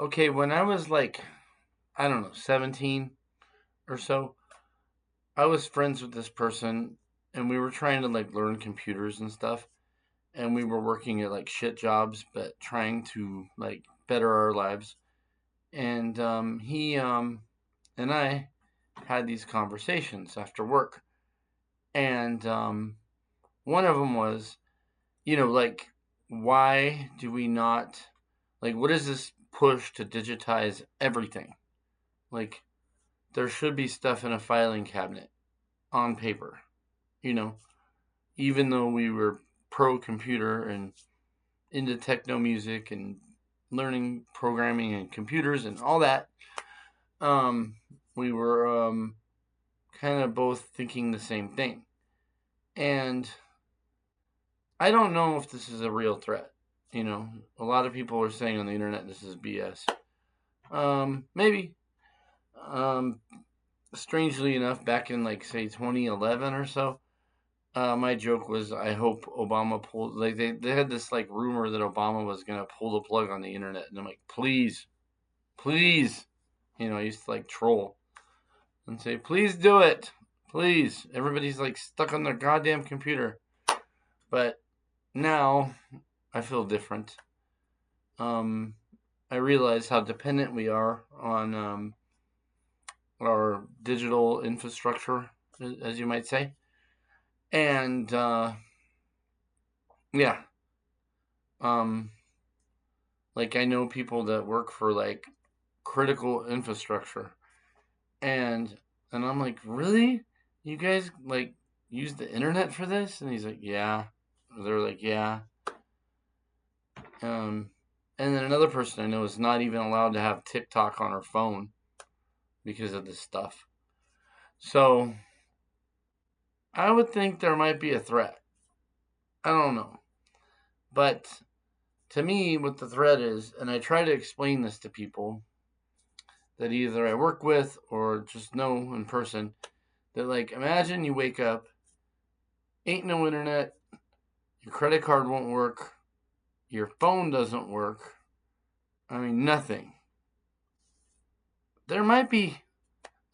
Okay, when I was like, I don't know, 17 or so, I was friends with this person and we were trying to like learn computers and stuff. And we were working at like shit jobs, but trying to like better our lives. And he and I had these conversations after work. And one of them was, like, why do we not, like, what is this push to digitize everything? Like, there should be stuff in a filing cabinet on paper, you know, even though we were pro computer and into techno music and learning programming and computers and all that. Um, we were kind of both thinking the same thing. And I don't know if this is a real threat. A lot of people are saying on the internet this is BS. Maybe. Um, Strangely enough, back in like say 2011 or so, my joke was I hope Obama pulled, like, they had this like rumor that Obama was gonna pull the plug on the internet, and I'm like, please, please. I used to like troll and say, please do it, please. Everybody's like stuck on their goddamn computer, but now I feel different. Um, I realize how dependent we are on our digital infrastructure, as you might say, and yeah, um, like I know people that work for like critical infrastructure, and I'm like, really? You guys like use the internet for this? And he's like, yeah. They're like, yeah. Um, and then another person I know is not even allowed to have TikTok on her phone because of this stuff. So I would think there might be a threat. I don't know. But to me, what the threat is, and I try to explain this to people that either I work with or just know in person, that like, imagine you wake up, ain't no internet, your credit card won't work, your phone doesn't work. I mean, nothing. There might be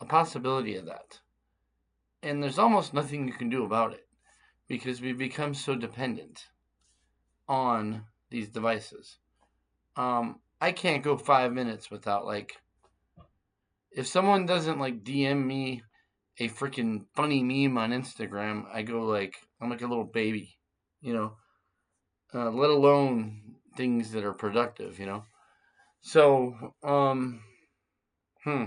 a possibility of that. And there's almost nothing you can do about it because we've become so dependent on these devices. I can't go 5 minutes without, like, if someone doesn't like DM me a freaking funny meme on Instagram, I go like, I'm like a little baby, you know, let alone things that are productive. So, hmm,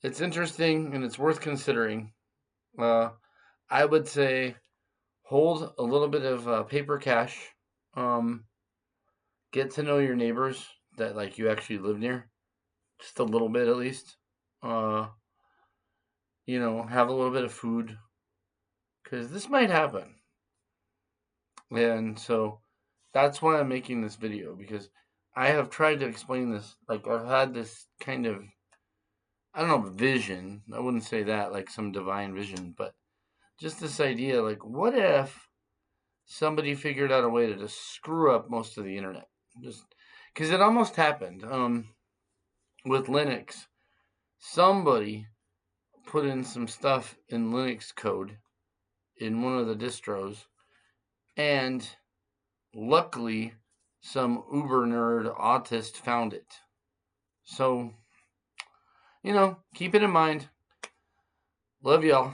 it's interesting and it's worth considering. Uh, I would say hold a little bit of paper cash. Um, get to know your neighbors that like you actually live near, just a little bit at least. Uh, have a little bit of food because this might happen. And so that's why I'm making this video because I have tried to explain this. Like I've had this kind of, I don't know, vision. I wouldn't say that like some divine vision, but just this idea like, what if somebody figured out a way to just screw up most of the internet? Just because it almost happened with Linux. Somebody put in some stuff in Linux code in one of the distros, and luckily, some uber nerd autist found it. So, keep it in mind. Love y'all.